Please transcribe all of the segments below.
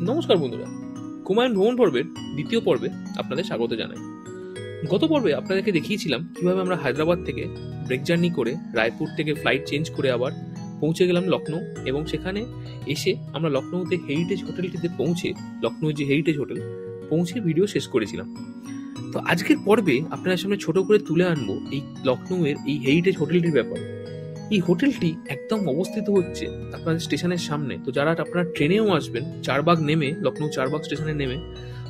নমস্কার বন্ধুরা, কুমায়ুন ভ্রমণ পর্বের দ্বিতীয় পর্বে আপনাদের স্বাগত জানাই। গত পর্বে আপনাদেরকে দেখিয়েছিলাম কিভাবে আমরা হায়দ্রাবাদ থেকে ব্রেক জার্নি করে রায়পুর থেকে ফ্লাইট চেঞ্জ করে আবার পৌঁছে গেলাম লখনৌ, এবং সেখানে এসে আমরা লখনৌতে হেরিটেজ হোটেলটিতে পৌঁছে, লখনৌর যে হেরিটেজ হোটেল পৌঁছে ভিডিও শেষ করেছিলাম। তো আজকের পর্বে আপনাদের সামনে ছোট করে তুলে আনবো এই লখনৌয়ের এই হেরিটেজ হোটেলটির ব্যাপারে। এই হোটেলটি একদম অবস্থিত হচ্ছে আপনাদের স্টেশনের সামনে। তো যারা আপনারা ট্রেনেও আসবেন, চারবাগ নেমে, লখনৌ চারবাগ স্টেশনে নেমে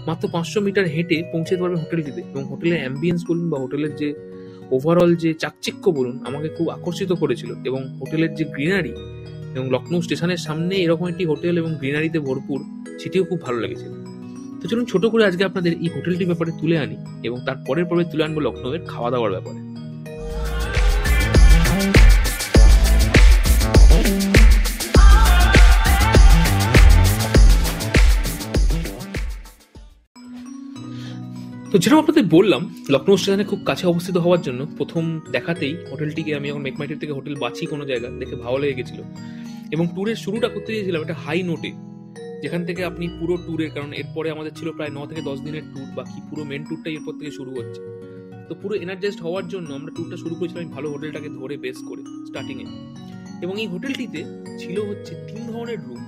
মাত্র 500 মিটার হেঁটে পৌঁছে পারবেন হোটেলটিতে। এবং হোটেলের অ্যাম্বিয়েন্স বলুন বা হোটেলের যে ওভারঅল যে চাকচিক্য বলুন, আমাকে খুব আকর্ষিত করেছিল। এবং হোটেলের যে গ্রিনারি, এবং লখনৌ স্টেশনের সামনে এরকম একটি হোটেল এবং গ্রিনারিতে ভরপুর, সেটিও খুব ভালো লেগেছিল। তো চলুন ছোট করে আজকে আপনাদের এই হোটেলটির ব্যাপারে তুলে আনি, এবং তার পরের পর্বে তুলে আনবো লখনৌয়ের খাওয়া দাওয়ার ব্যাপারে। তো যেরকম আপনাদের বললাম, লখনৌ স্টেশনে খুব কাছে অবস্থিত হওয়ার জন্য প্রথম দেখাতেই হোটেলটিকে আমি যখন মেকমাইটের থেকে হোটেল বাছি কোনো জায়গা দেখে ভালো লেগে গেছিল, এবং ট্যুরের শুরুটা করতে চেয়েছিলাম একটা হাই নোটে, যেখান থেকে আপনি পুরো ট্যুরের, কারণ এরপরে আমাদের ছিল প্রায় 9 থেকে 10 দিনের ট্যুর, বাকি পুরো মেন ট্যুরটাই এরপর থেকে শুরু হচ্ছে। তো পুরো এনার্জাইজড হওয়ার জন্য আমরা ট্যুরটা শুরু করেছিলাম ভালো হোটেলটাকে ধরে বেস করে স্টার্টিংয়ে। এবং এই হোটেলটিতে ছিল হচ্ছে 3 ধরনের রুম।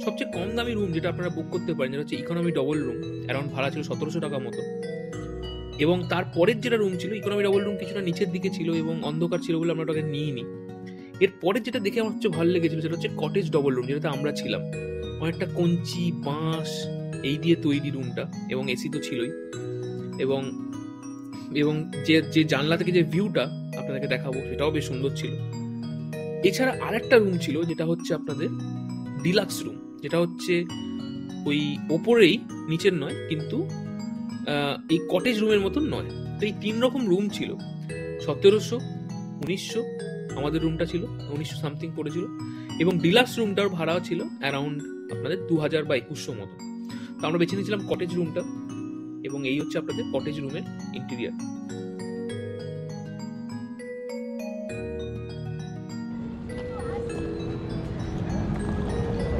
সবচেয়ে কম দামি রুম যেটা আপনারা বুক করতে পারেন, যেটা হচ্ছে ইকোনমি ডবল রুম, অ্যারাউন্ড ভাড়া ছিল 1700 টাকা মতো। এবং তারপরের যেটা রুম ছিল ইকোনমি ডবল রুম, কিছুটা নিচের দিকে ছিল এবং অন্ধকার ছিল বলে আমরা ওটাকে নিইনি। এরপরের যেটা দেখে আমার হচ্ছে ভালো লেগেছিল সেটা হচ্ছে কটেজ ডবল রুম, যেটাতে আমরা ছিলাম। অনেকটা কঞ্চি বাঁশ এই দিয়ে তৈরি রুমটা, এবং এসি তো ছিলই। এবং এবং যে জানলা থেকে যে ভিউটা আপনাদেরকে দেখাবো সেটাও বেশ সুন্দর ছিল। এছাড়া আরেকটা রুম ছিল যেটা হচ্ছে আপনাদের ডিলাক্স রুম, যেটা হচ্ছে ওই ওপরেই, নিচের নয়, কিন্তু এই কটেজ রুমের মতন নয়। তো এই 3 রকম রুম ছিল। 1700, 1900 আমাদের রুমটা ছিল, 1900 সামথিং পড়েছিল। এবং ডিলাক্স রুমটার ভাড়াও ছিল অ্যারাউন্ড আপনাদের 2000 বা 2100 মতো। তো আমরা বেছে নিয়েছিলাম কটেজ রুমটা, এবং এই হচ্ছে আপনাদের কটেজ রুমের ইন্টেরিয়ার।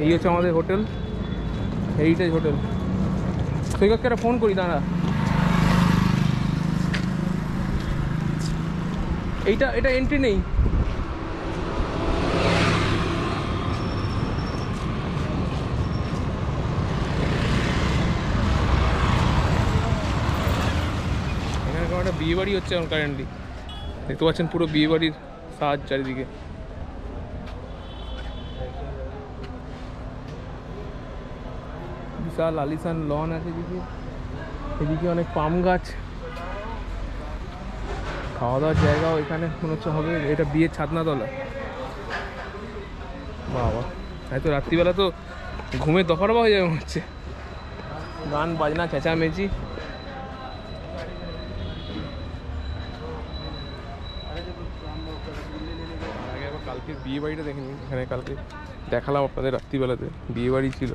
এই হচ্ছে আমাদের হোটেল, হেরিটেজ হোটেল। সৈকতকে একটা ফোন করি, দাঁড়া। এটা এন্ট্রি নেই। এখানে কোনো একটা বিয়ে বাড়ি হচ্ছে এখন কারেন্টলি, দেখতে পাচ্ছেন পুরো বিয়ে বাড়ির সাজ চারিদিকে। বিশাল আলিসান লন আছে এদিকে, এদিকে অনেক পাম গাছ। খাওয়া দাওয়ার জায়গাও এখানে মনে হচ্ছে হবে। এটা বিয়ের ছাদনাতলা। বাবা, হয়তো রাত্রিবেলা তো ঘুমের দফারবা হয়ে যাবে মনে হচ্ছে, গান বাজনা চেঁচামেচি। আগে আবার কালকে বিয়ে বাড়িটা দেখিনি, এখানে কালকে দেখালাম আপনাদের রাত্রিবেলাতে বিয়ে বাড়ি ছিল,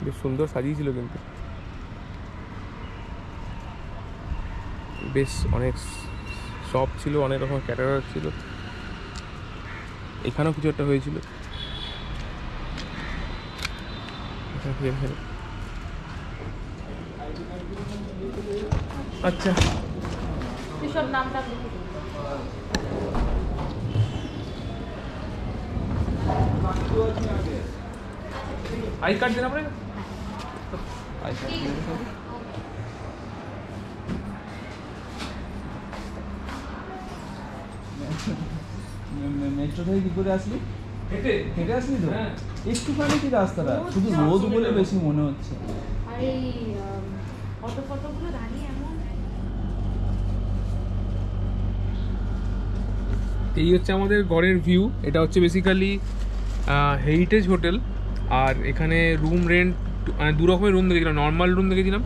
বেশ সুন্দর সাজিয়েছিল, কিন্তু বেশ অনেক শপ ছিল, অনেক রকম ক্যাটারার ছিল। এখানেও কিছু একটা হয়েছিল। আচ্ছা, आई कार्ड देना पड़ेगा। आई कार्ड মেট্রো থেকে কি করে আসলি? হেঁটে হেঁটে আসলি তো? হ্যাঁ। একটুখানি কি রাস্তাটা, শুধু রোদ বলে বেশি মনে হচ্ছে। আর এই অটো ফটোগুলো দাঁড়িয়ে এমন। এই হচ্ছে আমাদের গড়ের ভিউ। এটা হচ্ছে বেসিক্যালি হেরিটেজ হোটেল। আর এখানে রুম রেন্ট, মানে 2 রকমের রুম দেখেছিলাম। নর্মাল রুম দেখেছিলাম,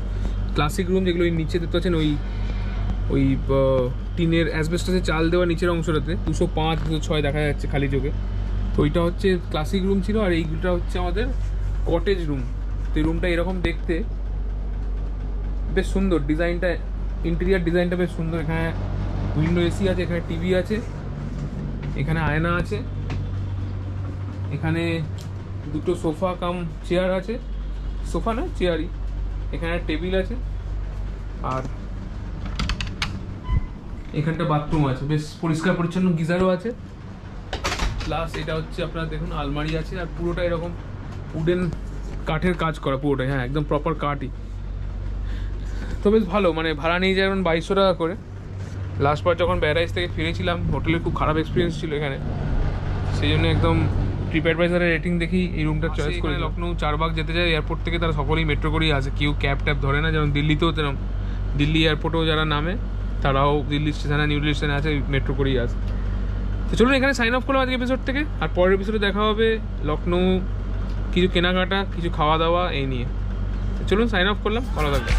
ক্লাসিক রুম, যেগুলো ওই নিচে দেখতে পাচ্ছেন ওই টিনের অ্যাসবেস্টাসের চাল দেওয়া নিচের অংশটাতে 205, 206 দেখা যাচ্ছে খালি চোখে। তো ওইটা হচ্ছে ক্লাসিক রুম ছিল, আর এইগুলোটা হচ্ছে আমাদের কটেজ রুম। তো এই রুমটা এরকম দেখতে, বেশ সুন্দর ডিজাইনটা, ইন্টেরিয়ার ডিজাইনটা বেশ সুন্দর। এখানে উইন্ডো এসি আছে, এখানে টিভি আছে, এখানে আয়না আছে, এখানে দুটো সোফা কাম চেয়ার আছে, সোফা না চেয়ারই, এখানে টেবিল আছে, আর এখানটা বাথরুম আছে, বেশ পরিষ্কার পরিচ্ছন্ন, গিজারও আছে। প্লাস এটা হচ্ছে আপনার দেখুন আলমারি আছে, আর পুরোটা এরকম উডেন কাঠের কাজ করা পুরোটাই, হ্যাঁ একদম প্রপার কাঠই। তো বেশ ভালো, মানে ভাড়া নিয়ে যায় যেমন 2200 টাকা করে। লাস্ট বার যখন ব্যারাইজ থেকে ফিরেছিলাম হোটেলের খুব খারাপ এক্সপিরিয়েন্স ছিল এখানে, সেই জন্য একদম ট্রিপঅ্যাডভাইজারের রেটিং দেখি এই রুমটা চয়েস করে। লখনৌ চারবাগ যেতে যায় এয়ারপোর্ট থেকে, তারা সকলেই মেট্রো করেই আসে, কেউ ক্যাব ট্যাব ধরে না, যেমন দিল্লিতেও তেরকম। দিল্লি এয়ারপোর্টেও যারা নামে তারাও দিল্লি স্টেশনে, নিউ দিল্লি স্টেশনে আছে, মেট্রো করেই আসে। তো চলুন এখানে সাইন অফ করলাম আজকে এপিসোড থেকে, আর পরের এপিসোডে দেখা হবে লখনৌ কিছু কেনাকাটা, কিছু খাওয়া দাওয়া এই নিয়ে। চলুন সাইন অফ করলাম, ভালো থাকবে।